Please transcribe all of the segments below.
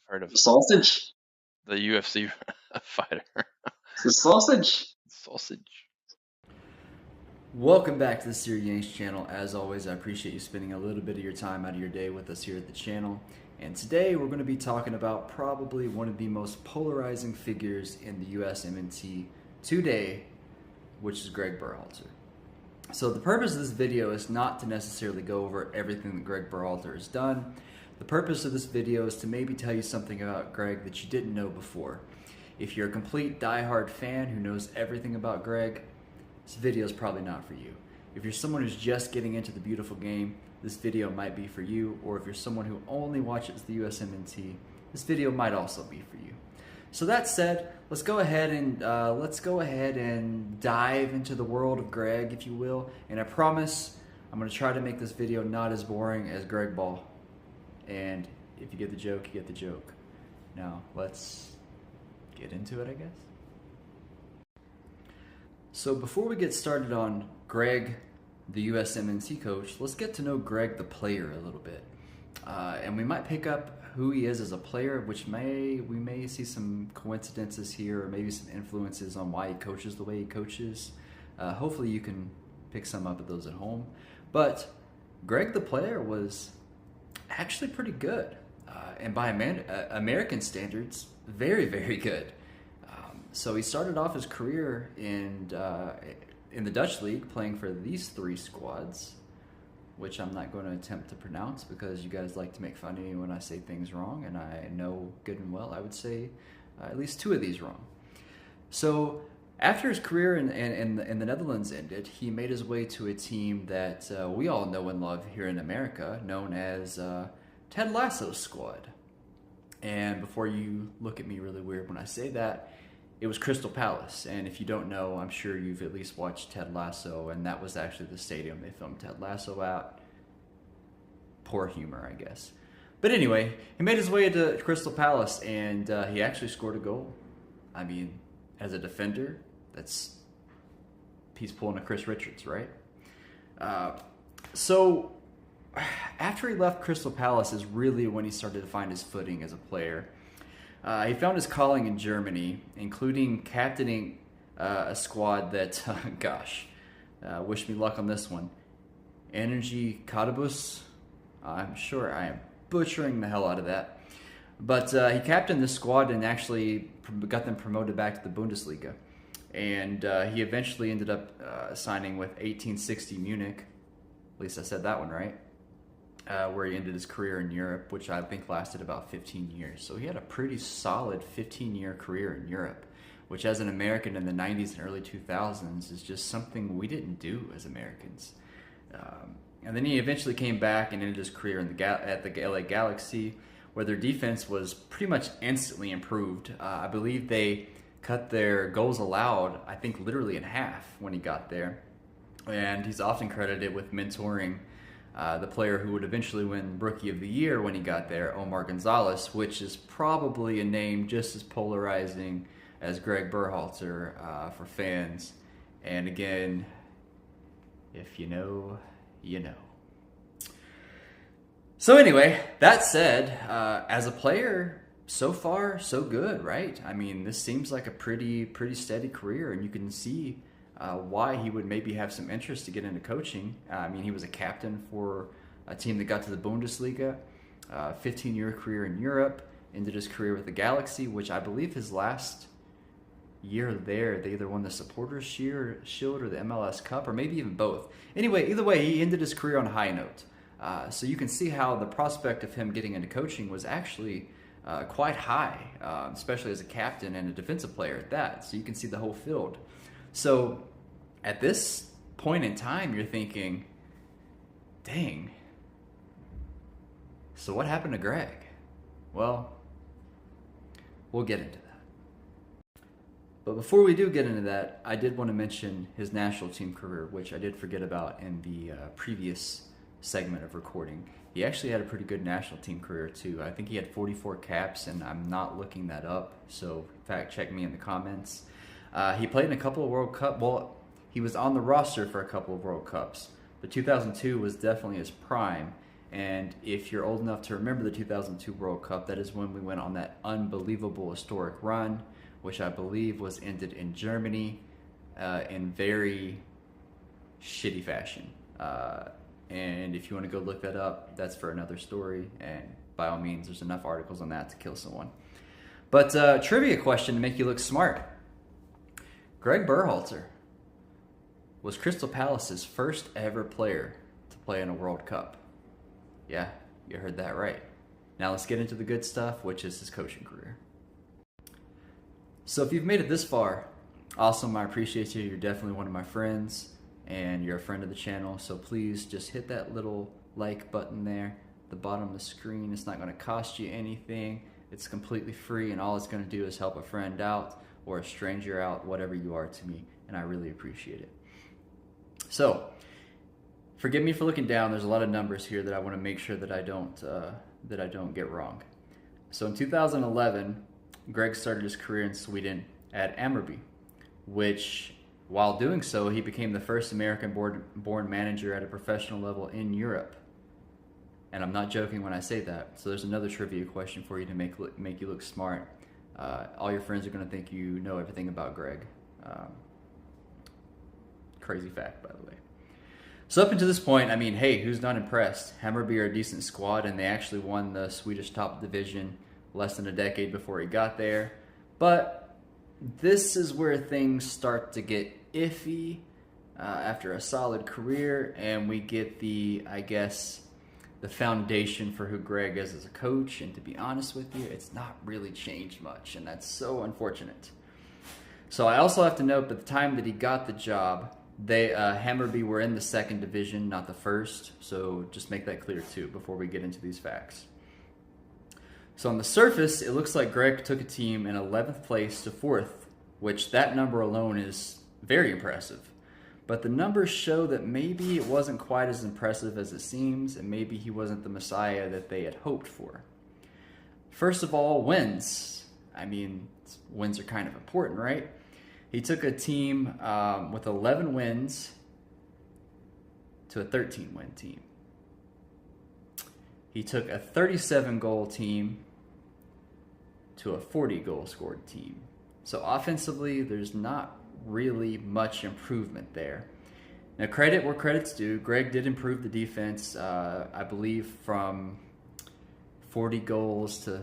Heard of Sausage? the UFC fighter. The sausage? Sausage. Welcome back to the Yeahhh channel. As always, I appreciate you spending a little bit of your time out of your day with us here at the channel. And today we're going to be talking about probably one of the most polarizing figures in the US MNT today, which is Gregg Berhalter. So the purpose of this video is not to necessarily go over everything that Gregg Berhalter has done. The purpose of this video is to maybe tell you something about Gregg that you didn't know before. If you're a complete diehard fan who knows everything about Gregg, this video is probably not for you. If you're someone who's just getting into the beautiful game, this video might be for you. Or if you're someone who only watches the USMNT, this video might also be for you. So that said, let's go ahead and dive into the world of Gregg, if you will. And I promise I'm going to try to make this video not as boring as Gregg Ball. And if you get the joke, you get the joke. Now let's get into it, I guess. So before we get started on Gregg, the USMNT coach, let's get to know Gregg, the player, a little bit. And we might pick up who he is as a player, which we may see some coincidences here, or maybe some influences on why he coaches the way he coaches. Hopefully you can pick some up of those at home. But Gregg, the player, was actually pretty good. And by American standards, very, very good. So he started off his career in the Dutch league, playing for these three squads, which I'm not going to attempt to pronounce because you guys like to make fun of me when I say things wrong, and I know good and well I would say at least two of these wrong. So after his career in the Netherlands ended, he made his way to a team that we all know and love here in America, known as Ted Lasso's squad. And before you look at me really weird when I say that, it was Crystal Palace. And if you don't know, I'm sure you've at least watched Ted Lasso, and that was actually the stadium they filmed Ted Lasso at. Poor humor, I guess. But anyway, he made his way to Crystal Palace, and he actually scored a goal. I mean, as a defender, he's pulling a Chris Richards, right? So after he left Crystal Palace is really when he started to find his footing as a player. He found his calling in Germany, including captaining a squad that, wish me luck on this one. Energy Cottbus. I'm sure I am butchering the hell out of that. But he captained the squad and actually got them promoted back to the Bundesliga. And he eventually ended up signing with 1860 Munich. At least I said that one right. Where he ended his career in Europe, which I think lasted about 15 years. So he had a pretty solid 15-year career in Europe, which as an American in the 90s and early 2000s is just something we didn't do as Americans. And then he eventually came back and ended his career at the LA Galaxy, where their defense was pretty much instantly improved. I believe they cut their goals allowed, I think, literally in half when he got there. And he's often credited with mentoring the player who would eventually win Rookie of the Year when he got there, Omar Gonzalez, which is probably a name just as polarizing as Gregg Berhalter for fans. And again, if you know, you know. So anyway, that said, as a player, so far, so good, right? I mean, this seems like a pretty steady career, and you can see why he would maybe have some interest to get into coaching. I mean, he was a captain for a team that got to the Bundesliga, 15-year career in Europe, ended his career with the Galaxy, which I believe his last year there, they either won the Supporters Shield or the MLS Cup, or maybe even both. Anyway, either way, he ended his career on a high note. So you can see how the prospect of him getting into coaching was actually quite high, especially as a captain and a defensive player at that. So you can see the whole field. So at this point in time, you're thinking, dang, so what happened to Gregg? Well, we'll get into that. But before we do get into that, I did want to mention his national team career, which I did forget about in the previous segment of recording. He actually had a pretty good national team career too. I think he had 44 caps, and I'm not looking that up, so fact check me in the comments. He played in a couple of World Cup. Well, he was on the roster for a couple of World Cups, but 2002 was definitely his prime. And if you're old enough to remember the 2002 World Cup, that is when we went on that unbelievable historic run, which I believe was ended in Germany in very shitty fashion. And if you want to go look that up, that's for another story. And by all means, there's enough articles on that to kill someone. But trivia question to make you look smart. Gregg Berhalter was Crystal Palace's first ever player to play in a World Cup. Yeah, you heard that right. Now let's get into the good stuff, which is his coaching career. So if you've made it this far, awesome, I appreciate you. You're definitely one of my friends, and you're a friend of the channel. So please just hit that little like button there at the bottom of the screen. It's not going to cost you anything. It's completely free, and all it's going to do is help a friend out or a stranger out, whatever you are to me, and I really appreciate it. So, forgive me for looking down. There's a lot of numbers here that I want to make sure that I don't get wrong. So in 2011, Gregg started his career in Sweden at Hammarby, which, while doing so, he became the first American-born manager at a professional level in Europe. And I'm not joking when I say that. So there's another trivia question for you to make you look smart. All your friends are going to think you know everything about Gregg. Crazy fact, by the way. So up until this point, I mean, hey, who's not impressed? Hammarby are a decent squad, and they actually won the Swedish top division less than a decade before he got there. But this is where things start to get iffy after a solid career, and we get the foundation for who Gregg is as a coach. And to be honest with you, it's not really changed much, and that's so unfortunate. So I also have to note, at the time that he got the job, Hammarby were in the second division, not the first. So just make that clear too before we get into these facts. So on the surface, it looks like Gregg took a team in 11th place to 4th, which that number alone is very impressive. But the numbers show that maybe it wasn't quite as impressive as it seems, and maybe he wasn't the Messiah that they had hoped for. First of all, wins. I mean, wins are kind of important, right? He took a team with 11 wins to a 13-win team. He took a 37-goal team to a 40-goal scored team. So offensively, there's not really much improvement there. Now, credit where credit's due. Gregg did improve the defense, I believe, from 40 goals to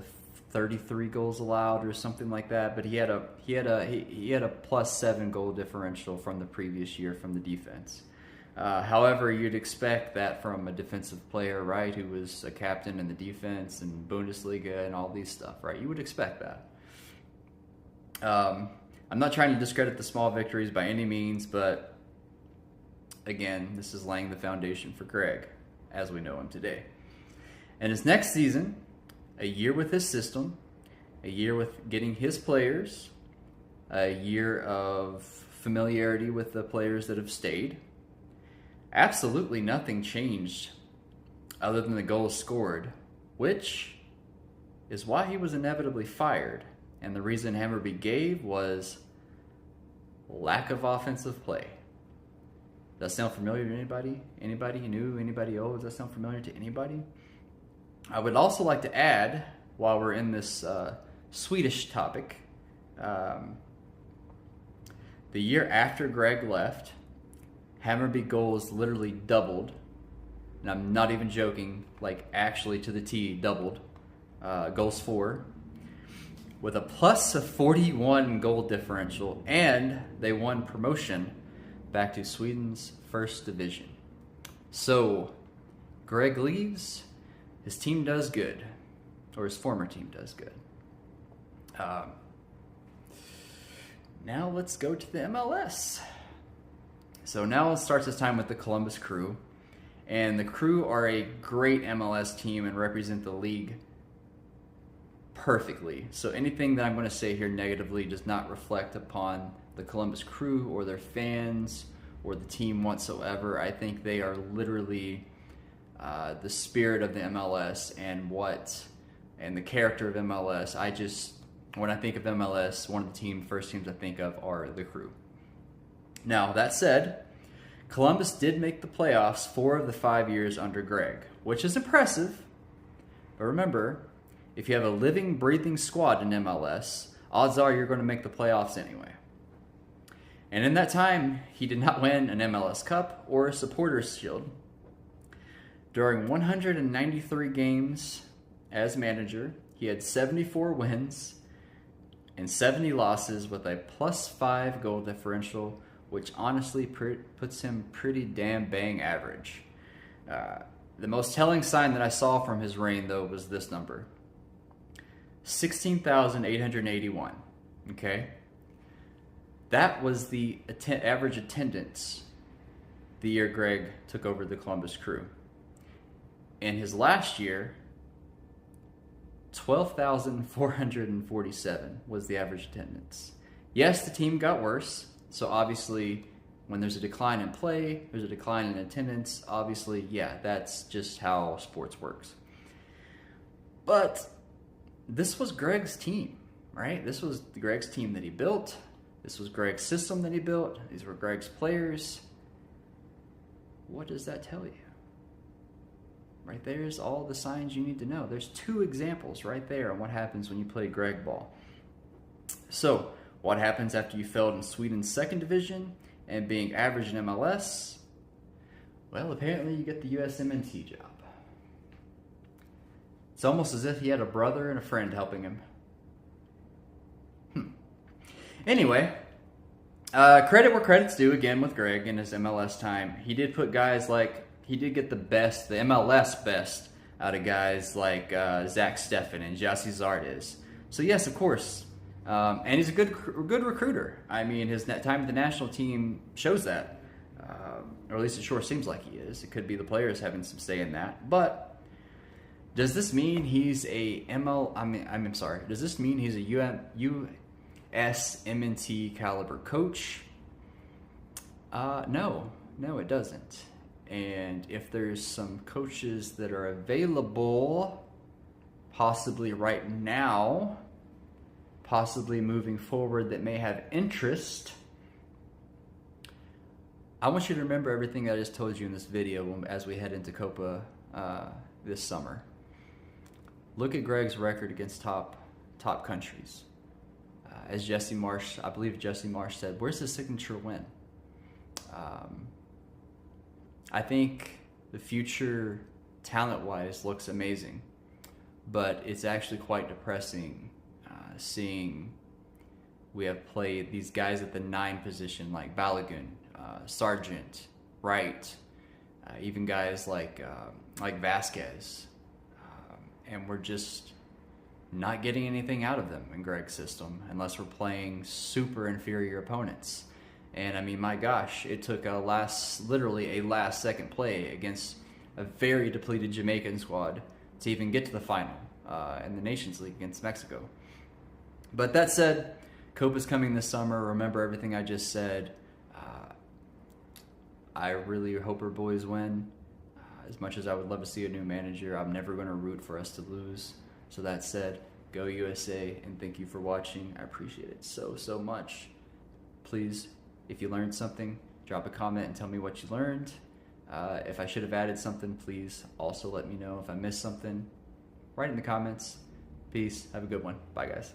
33 goals allowed or something like that. But he had a +7 goal differential from the previous year from the defense. However, you'd expect that from a defensive player, right, who was a captain in the defense and Bundesliga and all these stuff, right? You would expect that. I'm not trying to discredit the small victories by any means, but again, this is laying the foundation for Gregg as we know him today. And his next season, a year with his system, a year with getting his players, a year of familiarity with the players that have stayed, absolutely nothing changed other than the goals scored, which is why he was inevitably fired. And the reason Hammarby gave was lack of offensive play. Does that sound familiar to anybody? Anybody new? Anybody old? Does that sound familiar to anybody? I would also like to add, while we're in this Swedish topic, the year after Gregg left, Hammarby goals literally doubled. And I'm not even joking, like actually to the T, doubled. Goals for. With a +41 goal differential, and they won promotion back to Sweden's first division. So, Gregg leaves, his team does good, or his former team does good. Now let's go to the MLS. So now it starts his time with the Columbus Crew, and the Crew are a great MLS team and represent the league perfectly. So anything that I'm going to say here negatively does not reflect upon the Columbus Crew or their fans or the team whatsoever. I think they are literally the spirit of the MLS and the character of MLS. When I think of MLS, one of the first teams I think of are the Crew. Now, that said, Columbus did make the playoffs 4 of the 5 years under Gregg, which is impressive. But remember, if you have a living, breathing squad in MLS, odds are you're going to make the playoffs anyway. And in that time, he did not win an MLS Cup or a Supporters' Shield. During 193 games as manager, he had 74 wins and 70 losses with a +5 goal differential, which honestly puts him pretty damn bang average. The most telling sign that I saw from his reign, though, was this number. 16,881. Okay? That was the average attendance the year Gregg took over the Columbus Crew. In his last year, 12,447 was the average attendance. Yes, the team got worse. So obviously, when there's a decline in play, there's a decline in attendance. Obviously, yeah, that's just how sports works. But this was Gregg's team, right? This was Gregg's team that he built. This was Gregg's system that he built. These were Gregg's players. What does that tell you? Right there's all the signs you need to know. There's 2 examples right there on what happens when you play Gregg ball. So, what happens after you failed in Sweden's 2nd division and being average in MLS? Well, apparently you get the USMNT job. It's almost as if he had a brother and a friend helping him. Anyway, credit where credit's due again with Gregg in his MLS time. He did put guys like, he did get the best, the MLS best out of guys like Zach Steffen and Jesse Zardes. So yes, of course. And he's a good recruiter. I mean, his time with the national team shows that. Or at least it sure seems like he is. It could be the players having some say in that. But does this mean he's a does this mean he's a USMNT caliber coach? No, it doesn't. And if there's some coaches that are available, possibly right now, possibly moving forward, that may have interest, I want you to remember everything that I just told you in this video as we head into Copa this summer. Look at Gregg's record against top countries. As Jesse Marsh, I believe Jesse Marsh said, where's his signature win? I think the future, talent-wise, looks amazing, but it's actually quite depressing seeing we have played these guys at the 9 position like Balogun, Sargent, Wright, even guys like Vasquez, and we're just not getting anything out of them in Gregg's system unless we're playing super inferior opponents. And I mean, my gosh, it took literally a last second play against a very depleted Jamaican squad to even get to the final in the Nations League against Mexico. But that said, Copa's coming this summer. Remember everything I just said. I really hope our boys win. As much as I would love to see a new manager, I'm never going to root for us to lose. So that said, go USA, and thank you for watching. I appreciate it so much. Please, if you learned something, drop a comment and tell me what you learned. If I should have added something, please also let me know. If I missed something, write in the comments. Peace. Have a good one. Bye, guys.